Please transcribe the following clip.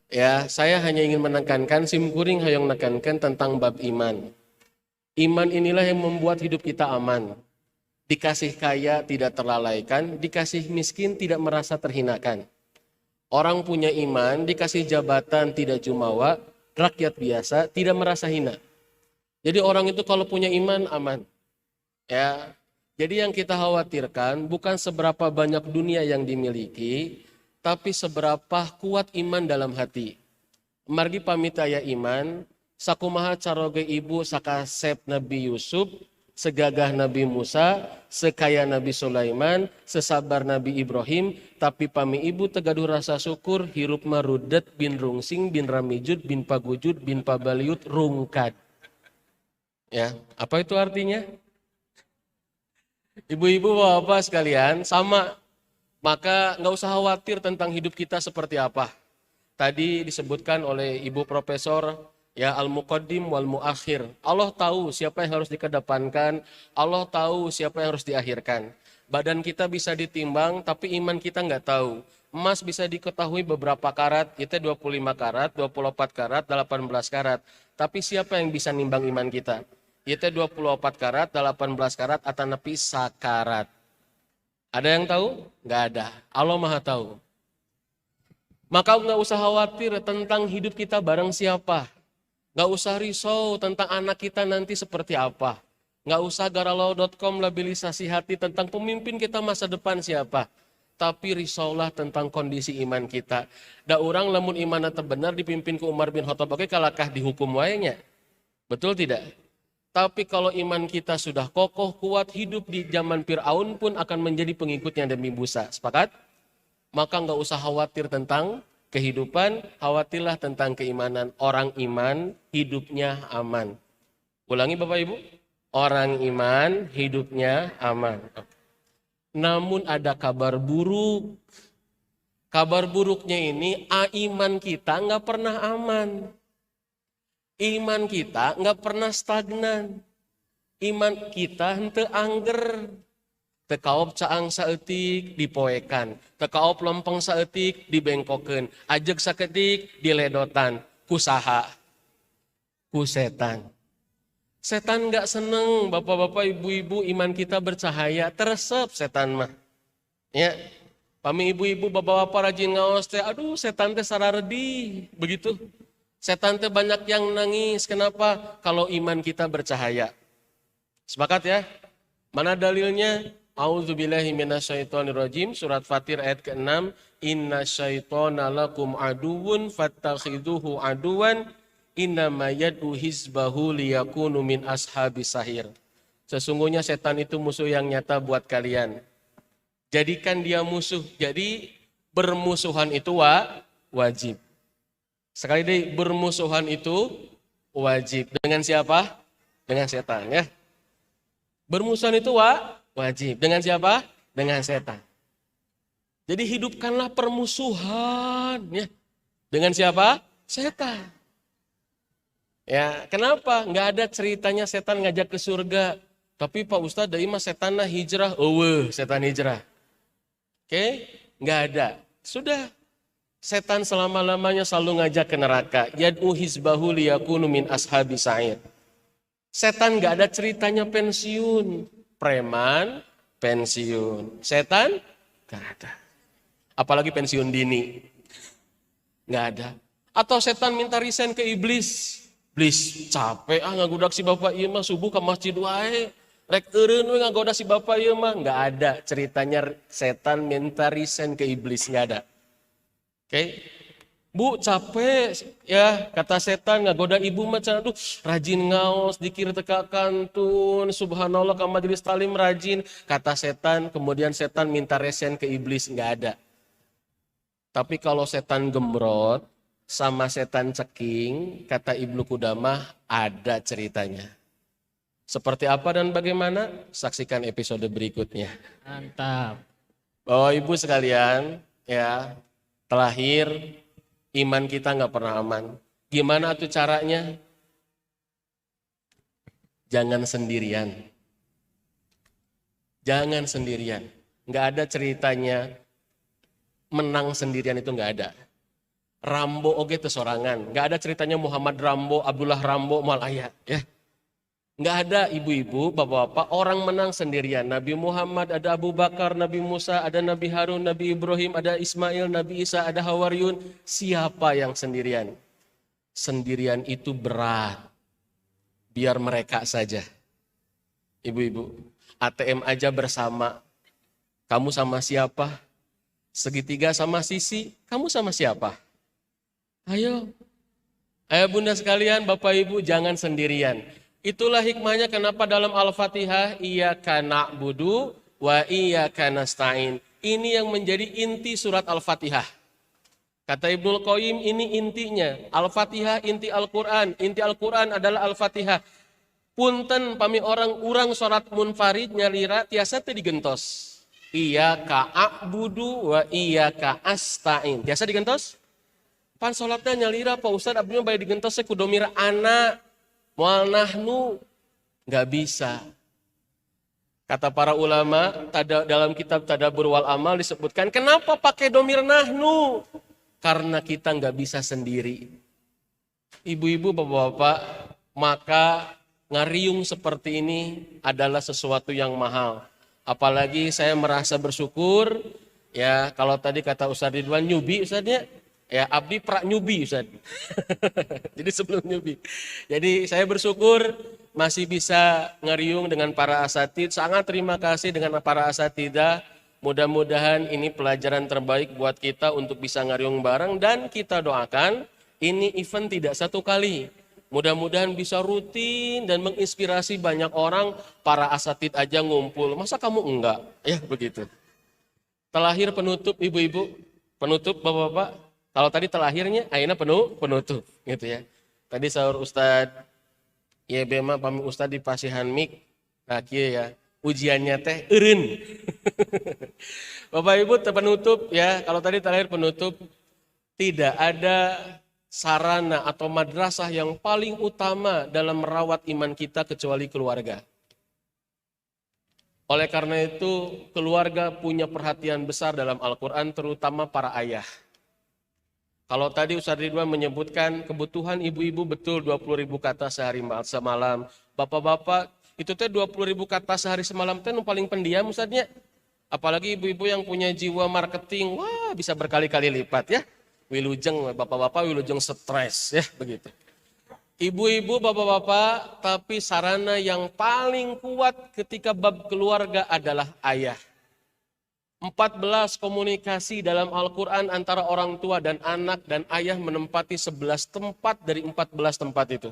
Ya, saya hanya ingin menekankan, simkuring hayong menekankan tentang bab iman. Iman inilah yang membuat hidup kita aman. Dikasih kaya tidak terlalaikan, dikasih miskin tidak merasa terhinakan. Orang punya iman, dikasih jabatan tidak jumawa, rakyat biasa tidak merasa hina. Jadi orang itu kalau punya iman aman. Ya. Jadi yang kita khawatirkan bukan seberapa banyak dunia yang dimiliki, tapi seberapa kuat iman dalam hati. Margi pamitaya iman, sakumaha caroge ibu sakasep Nabi Yusuf, segagah Nabi Musa, sekaya Nabi Sulaiman, sesabar Nabi Ibrahim, tapi pami ibu tegaduh rasa syukur, hirup marudet bin rungsing bin ramijud bin pagujud bin pabaliut rungkad. Ya, apa itu artinya? Ibu-ibu bapak sekalian, sama. Maka nggak usah khawatir tentang hidup kita seperti apa. Tadi disebutkan oleh Ibu Profesor ya Al-Muqaddim wal Muakhir. Allah tahu siapa yang harus dikedepankan, Allah tahu siapa yang harus diakhirkan. Badan kita bisa ditimbang tapi iman kita nggak tahu. Emas bisa diketahui beberapa karat, itu 25 karat, 24 karat, 18 karat. Tapi siapa yang bisa nimbang iman kita? Itu 24 karat, 18 karat, atau nepi sakarat. Ada yang tahu? Nggak ada. Allah Maha tahu. Maka nggak usah khawatir tentang hidup kita bareng siapa. Nggak usah risau tentang anak kita nanti seperti apa. Nggak usah garalau.com labilisasi hati tentang pemimpin kita masa depan siapa. Tapi risaulah tentang kondisi iman kita. Da orang lamun iman benar dipimpin ke Umar bin Khattab oke kalakah dihukum wayanya. Betul tidak? Tapi kalau iman kita sudah kokoh, kuat, hidup di zaman Fir'aun pun akan menjadi pengikutnya demi Musa. Sepakat? Maka nggak usah khawatir tentang kehidupan, khawatirlah tentang keimanan. Orang iman, hidupnya aman. Ulangi Bapak Ibu. Orang iman, hidupnya aman. Namun ada kabar buruk. Kabar buruknya ini, iman kita nggak pernah aman. Iman kita nggak pernah stagnan. Iman kita henteu angger. Tekaop caang saeutik dipoekan. Tekaop lempeng saeutik dibengkokeun. Ajeg sakedik diledotan. Kusaha? Ku setan. Setan nggak seneng bapak-bapak ibu-ibu iman kita bercahaya. Teresep setan mah. Ya. Pami ibu-ibu bapak-bapak rajin ngaos teh. Aduh setan teh sararedi. Begitu. Setan teh banyak yang nangis. Kenapa? Kalau iman kita bercahaya. Sepakat ya? Mana dalilnya? A'udzubillahi minasyaitonirrajim. Surat Fatir ayat ke-6. Inna syaitona lakum aduwun fattakhidhuhu aduwan. Innama yad'u hizbahu liyakunu min ashabis sahir. Sesungguhnya setan itu musuh yang nyata buat kalian. Jadikan dia musuh. Jadi bermusuhan itu wajib. Sekali lagi bermusuhan itu wajib. Dengan siapa? Dengan setan ya. Bermusuhan itu wajib. Dengan siapa? Dengan setan. Jadi hidupkanlah permusuhan ya. Dengan siapa? Setan. Ya, kenapa? Nggak ada ceritanya setan ngajak ke surga. Tapi Pak Ustadz, dari mah setannya hijrah. Setan hijrah. Oke? Nggak ada. Sudah. Setan selama-lamanya selalu ngajak ke neraka. Yad'u hizbahu liyakunu min ashabi sa'ir. Setan nggak ada ceritanya pensiun. Preman, pensiun. Setan? Nggak ada. Apalagi pensiun dini. Nggak ada. Atau setan minta resign ke iblis. Iblis capek ngagodak si bapak ieu mah subuh ke masjid wae. Rek eureun we ngagodak si bapak ieu mah. Nggak ada ceritanya setan minta resign ke iblis. Nggak ada. Oke. Bu capek ya kata setan ngagoda ibu mah aduh rajin ngaos dikir teka kantun subhanallah ka majelis talim rajin kata setan kemudian setan minta resign ke iblis nggak ada. Tapi kalau setan gembrot sama setan ceking kata Ibnu Qudamah ada ceritanya. Seperti apa dan bagaimana? Saksikan episode berikutnya. Mantap. Bapak Ibu sekalian ya terlahir iman kita nggak pernah aman. Gimana tuh caranya? Jangan sendirian. Jangan sendirian. Nggak ada ceritanya menang sendirian itu nggak ada. Rambo oge teu sorangan. Nggak ada ceritanya Muhammad Rambo, Abdullah Rambo mal aya ya. Nggak ada ibu-ibu, bapak-bapak, orang menang sendirian. Nabi Muhammad, ada Abu Bakar, Nabi Musa, ada Nabi Harun, Nabi Ibrahim, ada Ismail, Nabi Isa, ada Hawariyun. Siapa yang sendirian? Sendirian itu berat. Biar mereka saja. Ibu-ibu, ATM aja bersama. Kamu sama siapa? Segitiga sama sisi, kamu sama siapa? Ayo. Ayo bunda sekalian, bapak ibu, jangan sendirian. Itulah hikmahnya kenapa dalam Al-Fatihah iyyaka na'budu wa iyyaka nasta'in. Ini yang menjadi inti surat Al-Fatihah. Kata Ibnul Qayyim, ini intinya. Al-Fatihah inti Al-Quran. Inti Al-Quran adalah Al-Fatihah. Punten pami orang surat munfarid nyalira tiasa teu digentos. Iyyaka a'budu wa iyyaka asta'in. Tiasa digentos? Pan salatna nyalira Pak Ustaz abdinya bae digentos kudomira anak. Mual nahnu, nggak bisa. Kata para ulama, dalam kitab Tadabbur wal Amal disebutkan, kenapa pakai domir nahnu? Karena kita nggak bisa sendiri. Ibu-ibu, bapak-bapak, maka ngariung seperti ini adalah sesuatu yang mahal. Apalagi saya merasa bersyukur, ya kalau tadi kata Ustaz Ridwan nyubi Ustaznya, ya abdi pra nyubi Ustaz. Jadi sebelum nyubi. Jadi saya bersyukur masih bisa ngeriung dengan para asatid. Sangat terima kasih dengan para asatidah. Mudah-mudahan ini pelajaran terbaik buat kita untuk bisa ngeriung bareng. Dan kita doakan ini event tidak satu kali. Mudah-mudahan bisa rutin dan menginspirasi banyak orang. Para asatid aja ngumpul. Masa kamu enggak? Ya begitu. Telahir penutup ibu-ibu. Penutup bapak-bapak. Kalau tadi telahirnya, akhirnya penutup gitu ya. Tadi sahur Ustadz, ya bema pami Ustadz di pasihan mik, nah kia ya, ujiannya teh eureun. Bapak Ibu penutup ya, kalau tadi telahir penutup, tidak ada sarana atau madrasah yang paling utama dalam merawat iman kita kecuali keluarga. Oleh karena itu, keluarga punya perhatian besar dalam Al-Quran, terutama para ayah. Kalau tadi Ustaz Ridwan menyebutkan kebutuhan ibu-ibu betul 20.000 kata sehari semalam. Bapak-bapak itu teh 20.000 kata sehari semalam teh paling pendiam Ustaznya. Apalagi ibu-ibu yang punya jiwa marketing, wah bisa berkali-kali lipat ya. Wilujeng, bapak-bapak wilujeng stres ya begitu. Ibu-ibu, bapak-bapak, tapi sarana yang paling kuat ketika bab keluarga adalah ayah. 14 komunikasi dalam Al-Quran antara orang tua dan anak dan ayah menempati 11 tempat dari 14 tempat itu.